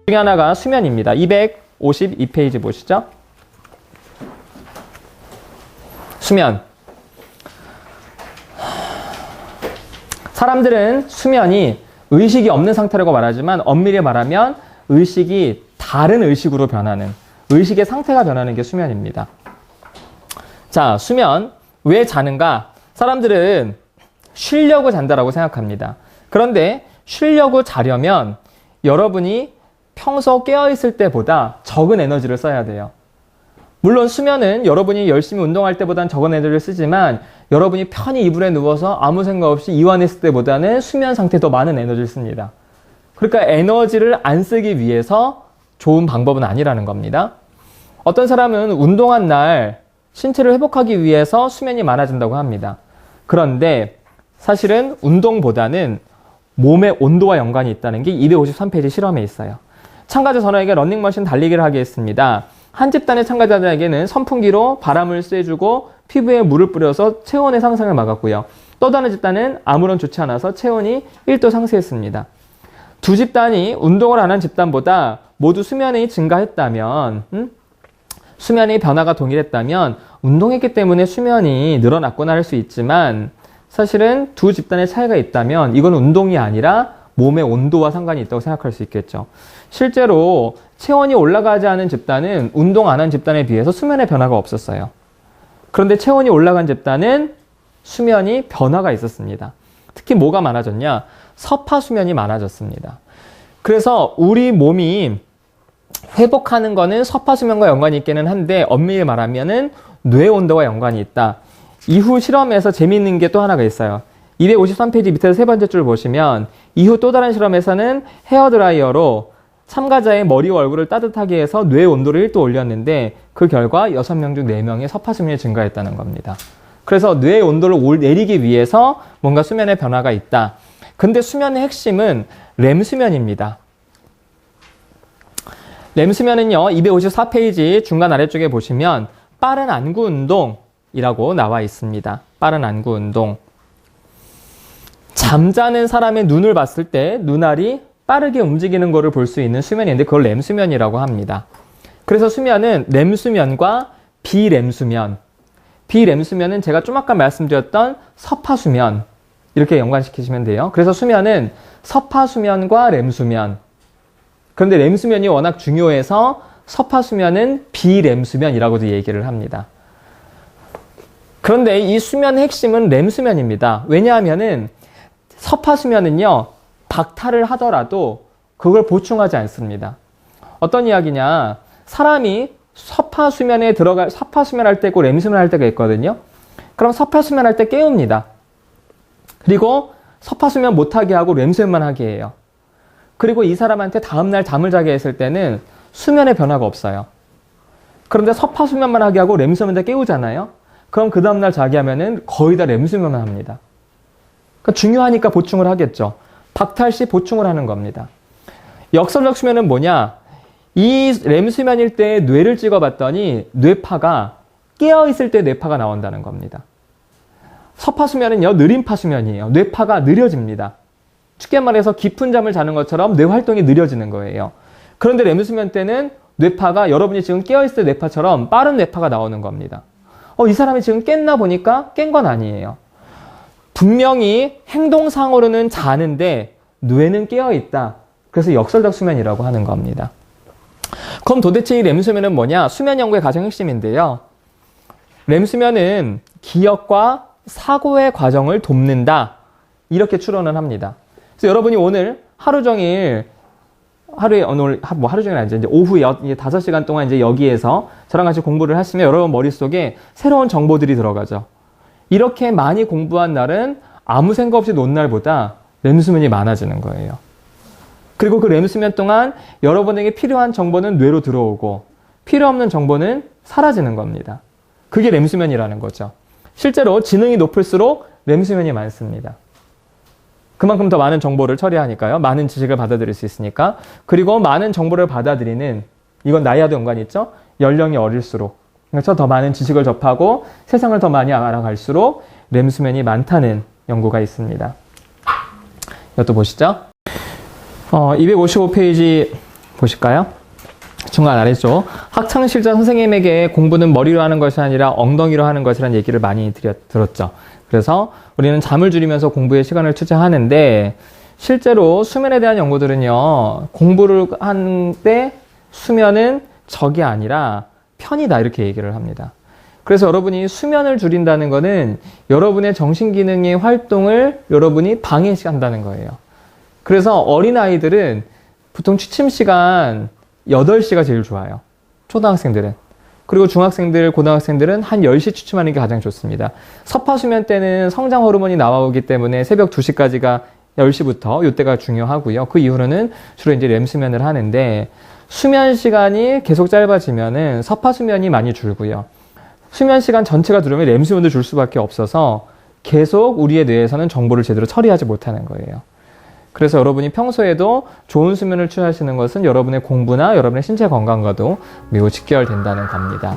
중에 하나가 수면입니다. 252페이지 보시죠. 수면. 사람들은 수면이 의식이 없는 상태라고 말하지만 엄밀히 말하면 의식이 다른 의식으로 변하는, 의식의 상태가 변하는 게 수면입니다. 자, 수면. 왜 자는가? 사람들은 쉬려고 잔다라고 생각합니다. 그런데 쉬려고 자려면 여러분이 평소 깨어있을 때보다 적은 에너지를 써야 돼요. 물론 수면은 여러분이 열심히 운동할 때보다는 적은 에너지를 쓰지만 여러분이 편히 이불에 누워서 아무 생각 없이 이완했을 때보다는 수면 상태에 더 많은 에너지를 씁니다. 그러니까 에너지를 안 쓰기 위해서 좋은 방법은 아니라는 겁니다. 어떤 사람은 운동한 날 신체를 회복하기 위해서 수면이 많아진다고 합니다. 그런데 사실은 운동보다는 몸의 온도와 연관이 있다는 게 253페이지 실험에 있어요. 참가자 전원에게 러닝머신 달리기를 하게 했습니다. 한 집단의 참가자들에게는 선풍기로 바람을 쐬주고 피부에 물을 뿌려서 체온의 상승을 막았고요. 또 다른 집단은 아무런 좋지 않아서 체온이 1도 상승했습니다. 두 집단이 운동을 안 한 집단보다 모두 수면이 증가했다면, 수면의 변화가 동일했다면 운동했기 때문에 수면이 늘어났구나 할 수 있지만 사실은 두 집단의 차이가 있다면 이건 운동이 아니라 몸의 온도와 상관이 있다고 생각할 수 있겠죠. 실제로 체온이 올라가지 않은 집단은 운동 안 한 집단에 비해서 수면의 변화가 없었어요. 그런데 체온이 올라간 집단은 수면이 변화가 있었습니다. 특히 뭐가 많아졌냐? 서파수면이 많아졌습니다. 그래서 우리 몸이 회복하는 거는 서파수면과 연관이 있기는 한데 엄밀히 말하면은 뇌 온도와 연관이 있다. 이후 실험에서 재미있는 게 또 하나가 있어요. 253페이지 밑에서 세 번째 줄 보시면 이후 또 다른 실험에서는 헤어드라이어로 참가자의 머리와 얼굴을 따뜻하게 해서 뇌 온도를 1도 올렸는데 그 결과 6명 중 4명의 서파수면이 증가했다는 겁니다. 그래서 뇌 온도를 내리기 위해서 뭔가 수면의 변화가 있다. 근데 수면의 핵심은 렘수면입니다. 렘수면은요, 254페이지 중간 아래쪽에 보시면 빠른 안구 운동이라고 나와 있습니다. 빠른 안구 운동. 잠자는 사람의 눈을 봤을 때 눈알이 빠르게 움직이는 것을 볼 수 있는 수면인데 그걸 렘수면이라고 합니다. 그래서 수면은 렘수면과 비렘수면. 비렘수면은 제가 좀 아까 말씀드렸던 서파수면. 이렇게 연관시키시면 돼요. 그래서 수면은 서파수면과 렘수면. 그런데 렘수면이 워낙 중요해서 서파수면은 비렘수면이라고도 얘기를 합니다. 그런데 이 수면의 핵심은 렘수면입니다. 왜냐하면은 서파수면은요, 박탈을 하더라도 그걸 보충하지 않습니다. 어떤 이야기냐? 사람이 서파수면에 서파수면 할 때 있고 렘수면 할 때가 있거든요. 그럼 서파수면 할 때 깨웁니다. 그리고 서파수면 못하게 하고 렘수면만 하게 해요. 그리고 이 사람한테 다음날 잠을 자게 했을 때는 수면의 변화가 없어요. 그런데 서파수면만 하게 하고 렘수면 때 깨우잖아요. 그럼 그 다음날 자게 하면은 거의 다 렘수면만 합니다. 그러니까 중요하니까 보충을 하겠죠. 박탈 시 보충을 하는 겁니다. 역설적 수면은 뭐냐? 이 렘수면일 때 뇌를 찍어봤더니 뇌파가 깨어있을 때 뇌파가 나온다는 겁니다. 서파수면은요, 느림파수면이에요. 뇌파가 느려집니다. 쉽게 말해서 깊은 잠을 자는 것처럼 뇌 활동이 느려지는 거예요. 그런데 렘수면 때는 뇌파가 여러분이 지금 깨어있을 때 뇌파처럼 빠른 뇌파가 나오는 겁니다. 이 사람이 지금 깼나 보니까 깬 건 아니에요. 분명히 행동상으로는 자는데 뇌는 깨어있다. 그래서 역설적 수면이라고 하는 겁니다. 그럼 도대체 이 렘수면은 뭐냐? 수면 연구의 가장 핵심인데요. 렘수면은 기억과 사고의 과정을 돕는다. 이렇게 추론을 합니다. 그래서 여러분이 오늘 하루 종일 오늘 하루 종일 아니죠. 이제 오후 5시간 동안 이제 여기에서 저랑 같이 공부를 하시면 여러분 머릿속에 새로운 정보들이 들어가죠. 이렇게 많이 공부한 날은 아무 생각 없이 논 날보다 렘수면이 많아지는 거예요. 그리고 그 렘수면 동안 여러분에게 필요한 정보는 뇌로 들어오고 필요 없는 정보는 사라지는 겁니다. 그게 렘수면이라는 거죠. 실제로 지능이 높을수록 렘수면이 많습니다. 그만큼 더 많은 정보를 처리하니까요. 많은 지식을 받아들일 수 있으니까. 그리고 많은 정보를 받아들이는, 이건 나이와도 연관이 있죠. 연령이 어릴수록. 그래서 더 많은 지식을 접하고 세상을 더 많이 알아갈수록 렘수면이 많다는 연구가 있습니다. 이것도 보시죠. 255페이지 보실까요? 중간 아래쪽. 학창시절 선생님에게 공부는 머리로 하는 것이 아니라 엉덩이로 하는 것이라는 얘기를 많이 들었죠. 그래서 우리는 잠을 줄이면서 공부에 시간을 투자하는데 실제로 수면에 대한 연구들은요. 공부를 하는데 수면은 적이 아니라 편이다 이렇게 얘기를 합니다. 그래서 여러분이 수면을 줄인다는 것은 여러분의 정신기능의 활동을 여러분이 방해한다는 거예요. 그래서 어린아이들은 보통 취침 시간 8시가 제일 좋아요. 초등학생들은. 그리고 중학생들, 고등학생들은 한 10시 취침하는 게 가장 좋습니다. 서파수면 때는 성장 호르몬이 나오기 때문에 새벽 2시까지가 10시부터 이때가 중요하고요. 그 이후로는 주로 이제 렘수면을 하는데 수면 시간이 계속 짧아지면은 서파수면이 많이 줄고요. 수면 시간 전체가 들어오면 렘수면도 줄 수밖에 없어서 계속 우리의 뇌에서는 정보를 제대로 처리하지 못하는 거예요. 그래서 여러분이 평소에도 좋은 수면을 취하시는 것은 여러분의 공부나 여러분의 신체 건강과도 매우 직결된다는 겁니다.